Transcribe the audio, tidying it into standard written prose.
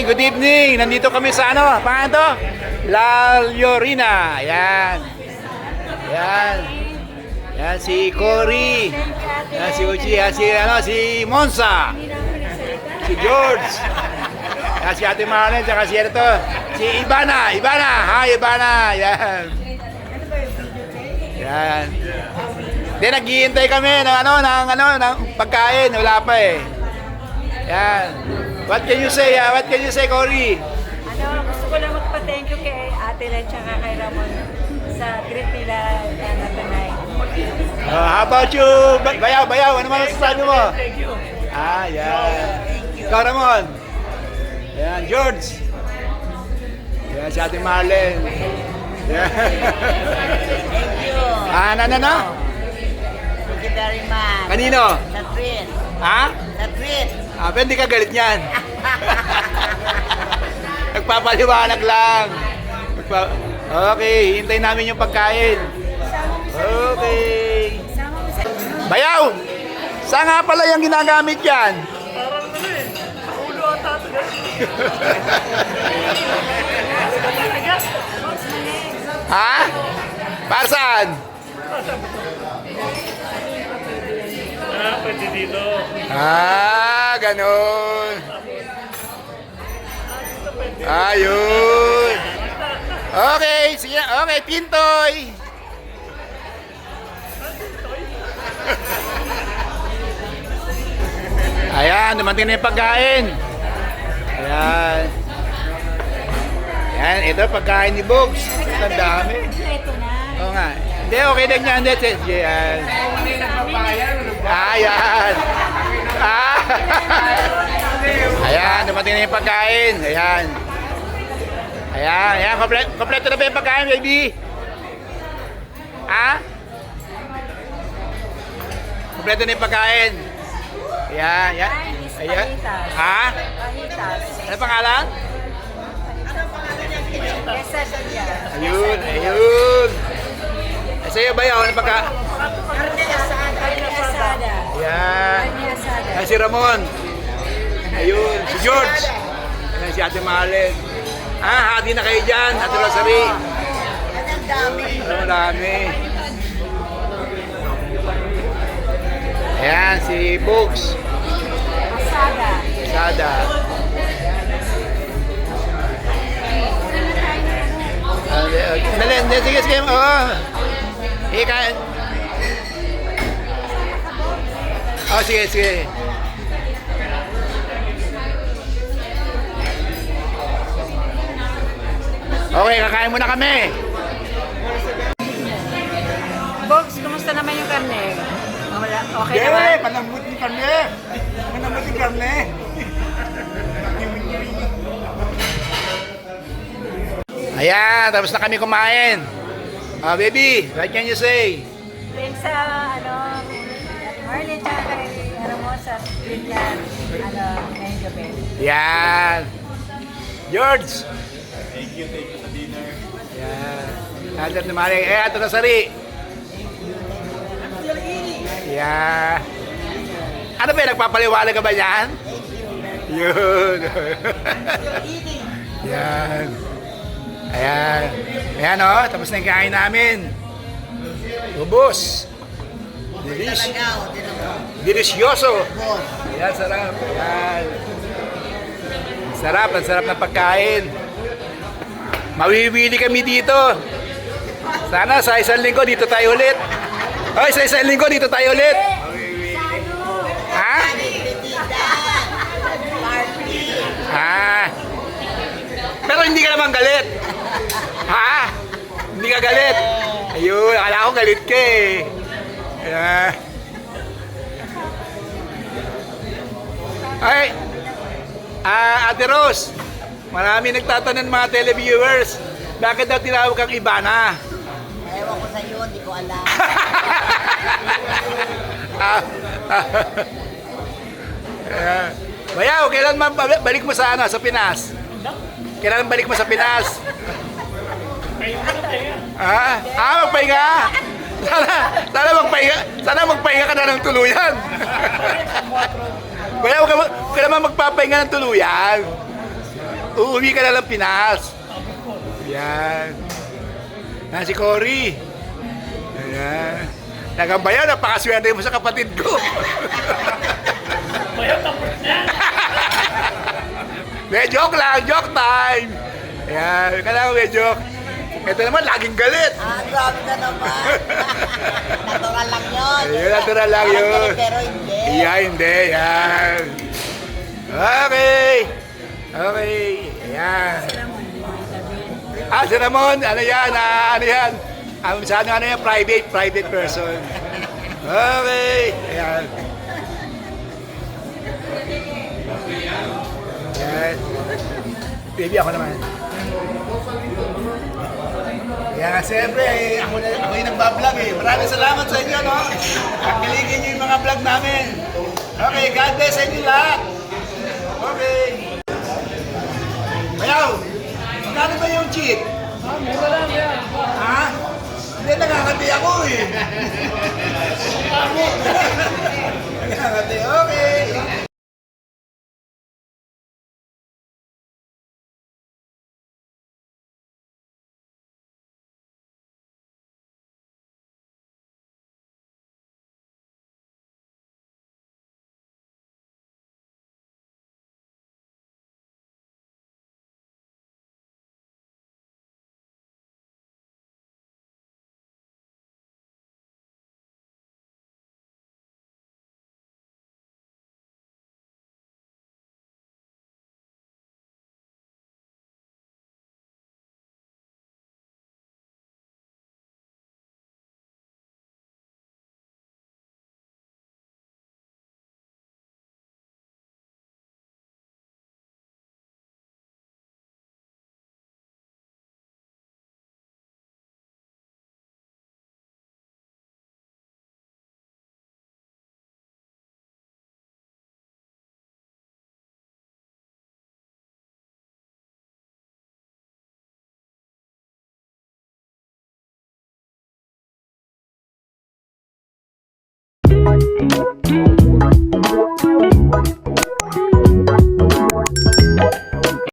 good evening. Nandito kami sa ano, paano to? La Llorina. Ayan. Ayan. Ayan si Cory. Ayan si Uchi. Ayan si, ano, si Monza. Si George. Ayan si Ate Marlene. Tsaka si ito. Si Ivana. Ivana. Hi, Ivana. Ayan. Ayan. Then naghihintay kami ng ng pagkain. Wala pa eh. Ayan. What can you say? What can you say, Cory? Gusto ko lang magpa-thank you kay Ate Len tsaka kay Ramon sa treat nila na tonight. How about you? Bayaw, bayaw. Ano man masasabi mo? Thank you. Yan. Ikaw, Ramon. Yan, George. Yan, si Ate Marlene. Yan. Thank you. Ano? Thank you very much. Kanino? Sa treat. Ha? Sa treat. Hindi ka galit niyan. Nagpapaliwanag lang. Okay, hintayin namin yung pagkain. Okay. Bayaw! Saan nga pala yung ginagamit yan? Parang ano eh. Ulo ata ito guys. Ha? Para saan? Pwede dito. Ganun. Ayun. Okay, sige. Okay, Pintoy. Ayan, dumating na yung pagkain. Ayan. Ayan, ito pagkain ni Bogs. Ang dami. Ito na. Oo nga. Hindi, okay lang yan. Ayan. Ayan. Ayan, dumating na yung pagkain. Ayan. Ayan. Kompleto na ba yung pagkain, baby? Kompleto na yung pagkain. Ayan. Ayan. Ha? Pahitas. Ano pangalan? Quesadilla. Ayun. Sa'yo ba yun? Ano pagka? Carne asada. Carne asada. Ayan. Carne asada. Ayan si Ramon. Ayun. Si George. Ayan si Ate Marlene. Hati na kayo dyan. Ate Rosary. Ang dami. Ang dami. Ayan si Bogs. Asada. Sada. Sige. Oo. Sige. Okay, kakain muna kami. Bogs, kumusta naman yung karne? Okay naman? Malambot yung karne. Malambot yung karne. Ayan, tapos na kami kumain. Baby, what can you say? Thanks sa, Marlene tsaka kay Ramon sa treat na, ngayong gabi. Yan. George. Thank you sa dinner. Yan. Natin na mali. Ito na sari. Yan. Ano ba, nagpapaliwala ka ba yan? Yun. Yan. Ayan tapos na yung kain namin. Ubus. Delicioso. Ayan, sarap. Ayan. Ang sarap na pagkain. Mawiwili kami dito. Sana sa isang linggo dito tayo ulit. Sa isang linggo dito tayo ulit. Pero hindi ka naman galit. Hindi ka galit. Ayun, akala ko galit ka eh. Ate Rose, marami nagtatanong mga televiewers, bakit daw tinawag kang Ivana? Ewan ko sa iyo, hindi ko alam. Bayaw, kailan balik mo sa Pinas? Kailan balik mo sa Pinas? Magpahinga. Sana magpahinga ka na ng tuluyan. Bayaw, huwag ka naman magpapahinga ng tuluyan. uuwi ka na lang Pinas. Yan. Si Cory. Ayan. Nagabayan, napakaswerte mo sa kapatid ko. Bayaw tapos yan. May joke lang, joke time. Ayan, kailangan may joke. Ito naman, laging galit. Grabe ka naman. Natural lang yun. Ayun, natural lang Parang yun. galit, pero hindi. Yeah, hindi. Yan. Okay. Okay. Ayan. Si Ramon. Ano yan? Ano yan? Sa ano yan? Private person. Okay. Ayan. Ayan. Baby, ako naman. Kaya siyempre, ako yung nagbablog eh. Maraming salamat sa inyo, no? Kiligin niyo yung mga vlog namin. Okay, God bless sa inyo lahat. Okay. Bayaw, magkano ba yung cheat? Mura lang yan. Ha? Hindi, nakakati ako eh. Nakakati, okay. Thank you.